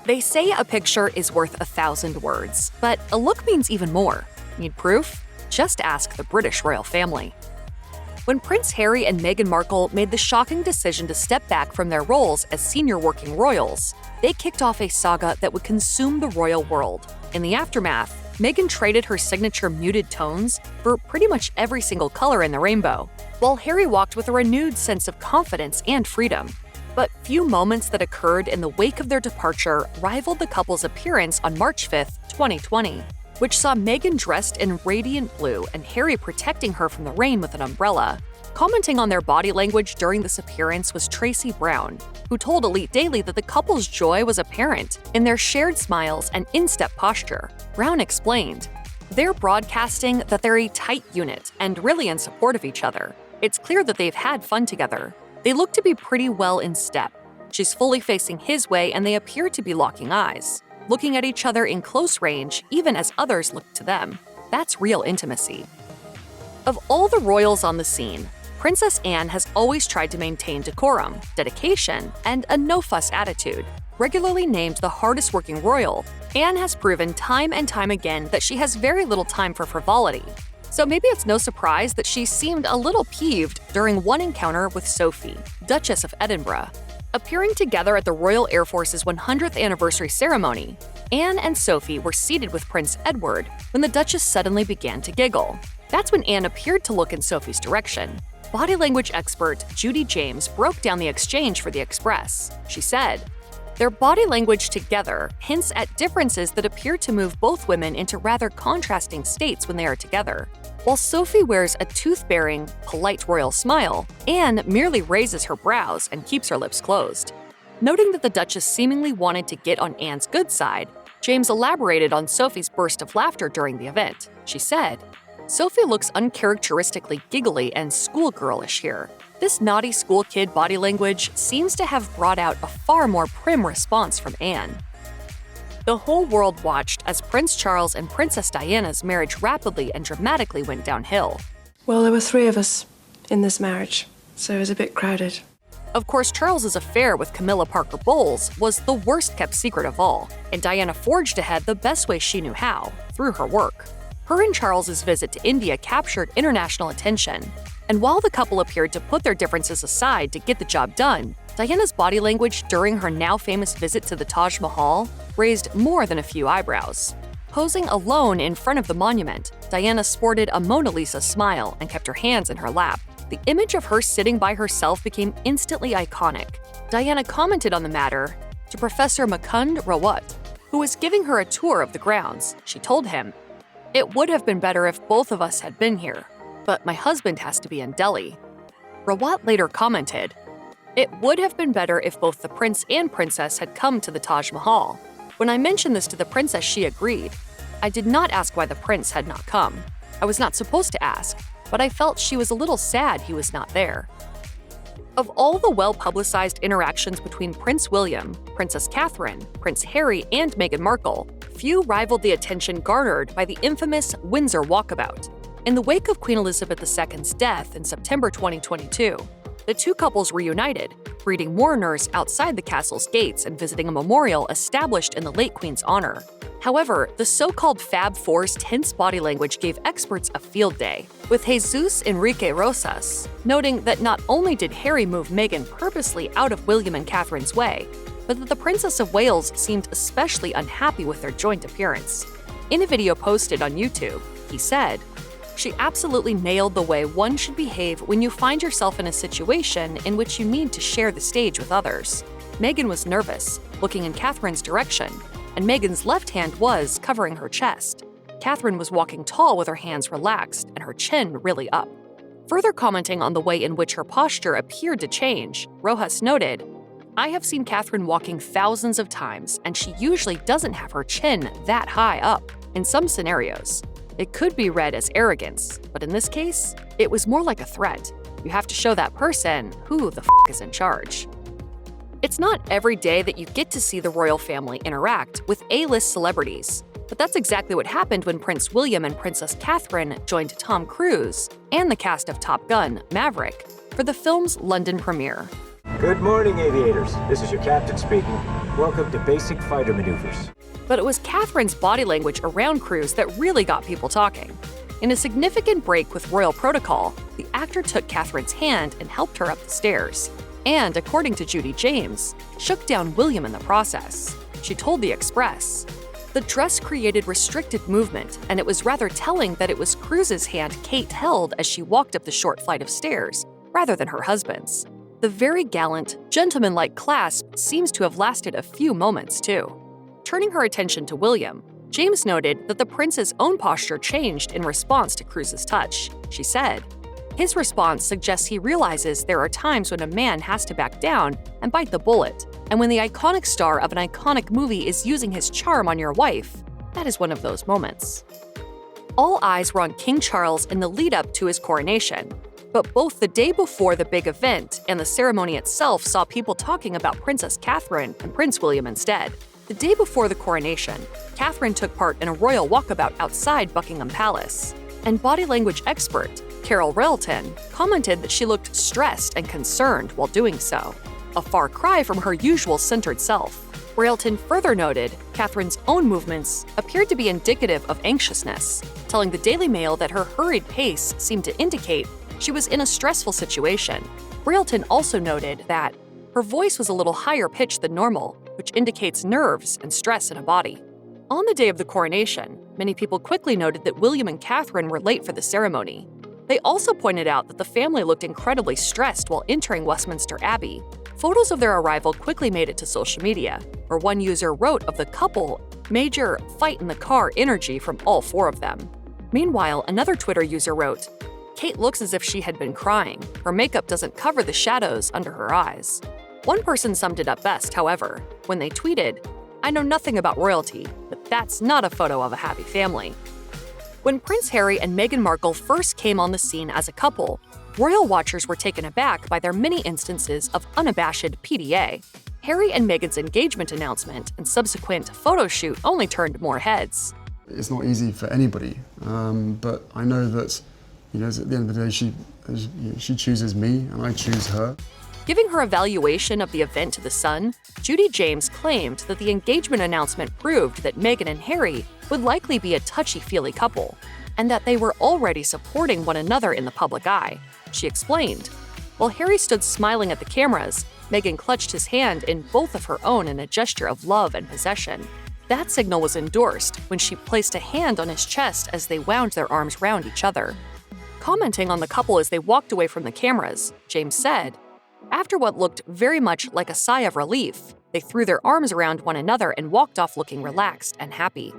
They say a picture is worth 1,000 words, but a look means even more. Need proof? Just ask the British royal family. When Prince Harry and Meghan Markle made the shocking decision to step back from their roles as senior working royals, they kicked off a saga that would consume the royal world. In the aftermath, Meghan traded her signature muted tones for pretty much every single color in the rainbow, while Harry walked with a renewed sense of confidence and freedom. But few moments that occurred in the wake of their departure rivaled the couple's appearance on March 5, 2020, which saw Meghan dressed in radiant blue and Harry protecting her from the rain with an umbrella. Commenting on their body language during this appearance was Tracy Brown, who told Elite Daily that the couple's joy was apparent in their shared smiles and in-step posture. Brown explained, "They're broadcasting that they're a tight unit and really in support of each other. It's clear that they've had fun together. They look to be pretty well in step. She's fully facing his way and they appear to be locking eyes, looking at each other in close range even as others look to them. That's real intimacy." Of all the royals on the scene, Princess Anne has always tried to maintain decorum, dedication, and a no-fuss attitude. Regularly named the hardest-working royal, Anne has proven time and time again that she has very little time for frivolity. So maybe it's no surprise that she seemed a little peeved during one encounter with Sophie, Duchess of Edinburgh. Appearing together at the Royal Air Force's 100th anniversary ceremony, Anne and Sophie were seated with Prince Edward when the Duchess suddenly began to giggle. That's when Anne appeared to look in Sophie's direction. Body language expert Judy James broke down the exchange for the Express. She said, "Their body language together hints at differences that appear to move both women into rather contrasting states when they are together. While Sophie wears a tooth-bearing, polite royal smile, Anne merely raises her brows and keeps her lips closed." Noting that the Duchess seemingly wanted to get on Anne's good side, James elaborated on Sophie's burst of laughter during the event. She said, "Sophie looks uncharacteristically giggly and schoolgirlish here. This naughty school kid body language seems to have brought out a far more prim response from Anne." The whole world watched as Prince Charles and Princess Diana's marriage rapidly and dramatically went downhill. Well, there were 3 of us in this marriage, so it was a bit crowded. Of course, Charles's affair with Camilla Parker Bowles was the worst-kept secret of all, and Diana forged ahead the best way she knew how, through her work. Her and Charles's visit to India captured international attention, and while the couple appeared to put their differences aside to get the job done, Diana's body language during her now-famous visit to the Taj Mahal raised more than a few eyebrows. Posing alone in front of the monument, Diana sported a Mona Lisa smile and kept her hands in her lap. The image of her sitting by herself became instantly iconic. Diana commented on the matter to Professor Mukund Rawat, who was giving her a tour of the grounds. She told him, "It would have been better if both of us had been here, but my husband has to be in Delhi." Rawat later commented, "It would have been better if both the prince and princess had come to the Taj Mahal. When I mentioned this to the princess, she agreed. I did not ask why the prince had not come. I was not supposed to ask, but I felt she was a little sad he was not there." Of all the well-publicized interactions between Prince William, Princess Catherine, Prince Harry, and Meghan Markle, few rivaled the attention garnered by the infamous Windsor walkabout. In the wake of Queen Elizabeth II's death in September 2022, the two couples reunited, greeting mourners outside the castle's gates and visiting a memorial established in the late Queen's honor. However, the so-called Fab Four's tense body language gave experts a field day, with Jesus Enrique Rosas noting that not only did Harry move Meghan purposely out of William and Catherine's way, but that the Princess of Wales seemed especially unhappy with their joint appearance. In a video posted on YouTube, he said, "She absolutely nailed the way one should behave when you find yourself in a situation in which you need to share the stage with others." Meghan was nervous, looking in Catherine's direction, and Meghan's left hand was covering her chest. Catherine was walking tall with her hands relaxed and her chin really up. Further commenting on the way in which her posture appeared to change, Rojas noted, "I have seen Catherine walking thousands of times, and she usually doesn't have her chin that high up. In some scenarios, it could be read as arrogance, but in this case, it was more like a threat. You have to show that person who the is in charge." It's not every day that you get to see the royal family interact with A-list celebrities, but that's exactly what happened when Prince William and Princess Catherine joined Tom Cruise and the cast of Top Gun: Maverick for the film's London premiere. Good morning, aviators. This is your captain speaking. Welcome to Basic Fighter Maneuvers. But it was Catherine's body language around Cruz that really got people talking. In a significant break with royal protocol, the actor took Catherine's hand and helped her up the stairs. And, according to Judy James, shook down William in the process. She told The Express, "The dress created restricted movement, and it was rather telling that it was Cruz's hand Kate held as she walked up the short flight of stairs, rather than her husband's. The very gallant, gentlemanlike clasp seems to have lasted a few moments, too." Turning her attention to William, James noted that the prince's own posture changed in response to Cruz's touch. She said, "His response suggests he realizes there are times when a man has to back down and bite the bullet, and when the iconic star of an iconic movie is using his charm on your wife, that is one of those moments." All eyes were on King Charles in the lead-up to his coronation, but both the day before the big event and the ceremony itself saw people talking about Princess Catherine and Prince William instead. The day before the coronation, Catherine took part in a royal walkabout outside Buckingham Palace, and body language expert Carol Railton commented that she looked stressed and concerned while doing so, a far cry from her usual centered self. Railton further noted Catherine's own movements appeared to be indicative of anxiousness, telling the Daily Mail that her hurried pace seemed to indicate she was in a stressful situation. Railton also noted that her voice was a little higher pitched than normal, which indicates nerves and stress in a body. On the day of the coronation, many people quickly noted that William and Catherine were late for the ceremony. They also pointed out that the family looked incredibly stressed while entering Westminster Abbey. Photos of their arrival quickly made it to social media, where one user wrote of the couple, "Major fight in the car energy from all four of them." Meanwhile, another Twitter user wrote, "Kate looks as if she had been crying. Her makeup doesn't cover the shadows under her eyes." One person summed it up best, however, when they tweeted, "I know nothing about royalty, but that's not a photo of a happy family." When Prince Harry and Meghan Markle first came on the scene as a couple, royal watchers were taken aback by their many instances of unabashed PDA. Harry and Meghan's engagement announcement and subsequent photo shoot only turned more heads. It's not easy for anybody, but I know that, at the end of the day, she chooses me and I choose her. Giving her evaluation of the event to The Sun, Judy James claimed that the engagement announcement proved that Meghan and Harry would likely be a touchy-feely couple, and that they were already supporting one another in the public eye. She explained, "While Harry stood smiling at the cameras, Meghan clutched his hand in both of her own in a gesture of love and possession. That signal was endorsed when she placed a hand on his chest as they wound their arms round each other." Commenting on the couple as they walked away from the cameras, James said, "After what looked very much like a sigh of relief, they threw their arms around one another and walked off looking relaxed and happy."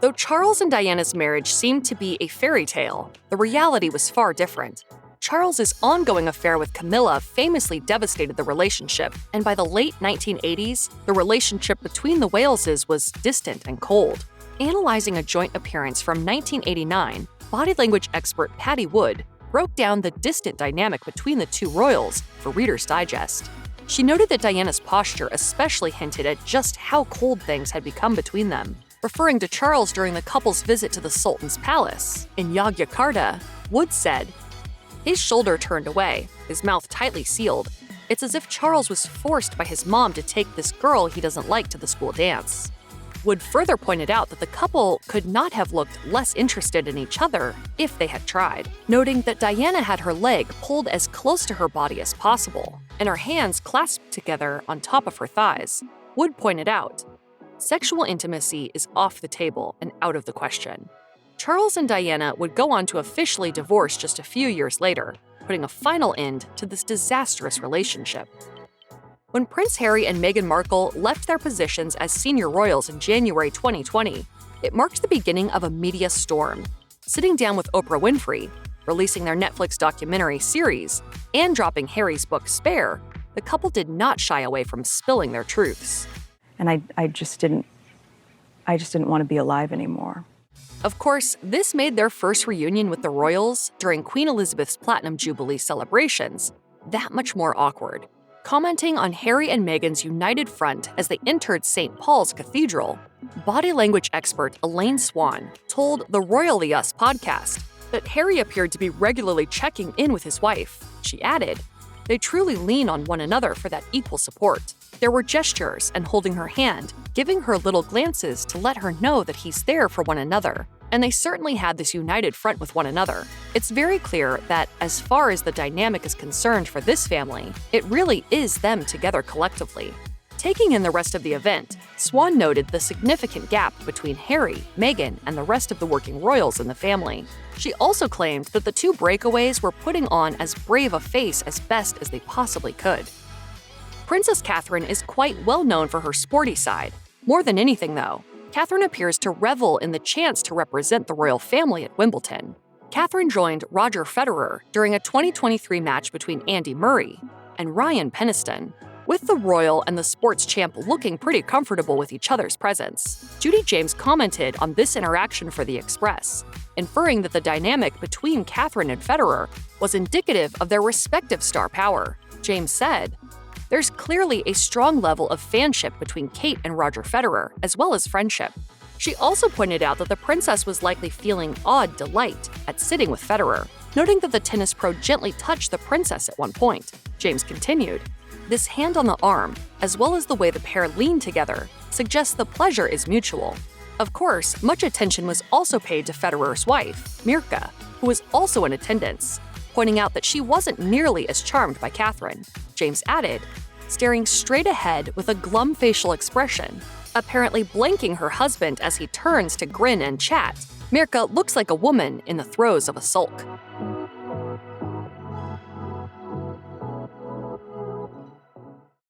Though Charles and Diana's marriage seemed to be a fairy tale, the reality was far different. Charles's ongoing affair with Camilla famously devastated the relationship, and by the late 1980s, the relationship between the Waleses was distant and cold. Analyzing a joint appearance from 1989, body language expert Patty Wood broke down the distant dynamic between the two royals for Reader's Digest. She noted that Diana's posture especially hinted at just how cold things had become between them. Referring to Charles during the couple's visit to the Sultan's palace in Yogyakarta, Wood said, "His shoulder turned away, his mouth tightly sealed. It's as if Charles was forced by his mom to take this girl he doesn't like to the school dance." Wood further pointed out that the couple could not have looked less interested in each other if they had tried, noting that Diana had her leg pulled as close to her body as possible and her hands clasped together on top of her thighs. Wood pointed out, "Sexual intimacy is off the table and out of the question." Charles and Diana would go on to officially divorce just a few years later, putting a final end to this disastrous relationship. When Prince Harry and Meghan Markle left their positions as senior royals in January 2020, it marked the beginning of a media storm. Sitting down with Oprah Winfrey, releasing their Netflix documentary series, and dropping Harry's book Spare, the couple did not shy away from spilling their truths. And I just didn't want to be alive anymore. Of course, this made their first reunion with the royals during Queen Elizabeth's Platinum Jubilee celebrations that much more awkward. Commenting on Harry and Meghan's united front as they entered St. Paul's Cathedral, body language expert Elaine Swan told the Royally Us podcast that Harry appeared to be regularly checking in with his wife. She added, "They truly lean on one another for that equal support." There were gestures and holding her hand, giving her little glances to let her know that he's there for one another. And they certainly had this united front with one another. It's very clear that, as far as the dynamic is concerned for this family, it really is them together collectively. Taking in the rest of the event, Swan noted the significant gap between Harry, Meghan, and the rest of the working royals in the family. She also claimed that the two breakaways were putting on as brave a face as best as they possibly could. Princess Catherine is quite well known for her sporty side. More than anything, though, Catherine appears to revel in the chance to represent the royal family at Wimbledon. Catherine joined Roger Federer during a 2023 match between Andy Murray and Ryan Peniston. With the royal and the sports champ looking pretty comfortable with each other's presence, Judy James commented on this interaction for The Express, inferring that the dynamic between Catherine and Federer was indicative of their respective star power. James said, "There's clearly a strong level of fanship between Kate and Roger Federer, as well as friendship." She also pointed out that the princess was likely feeling odd delight at sitting with Federer, noting that the tennis pro gently touched the princess at one point. James continued, "This hand on the arm, as well as the way the pair lean together, suggests the pleasure is mutual." Of course, much attention was also paid to Federer's wife, Mirka, who was also in attendance, pointing out that she wasn't nearly as charmed by Catherine. James added, staring straight ahead with a glum facial expression, apparently blanking her husband as he turns to grin and chat, Mirka looks like a woman in the throes of a sulk.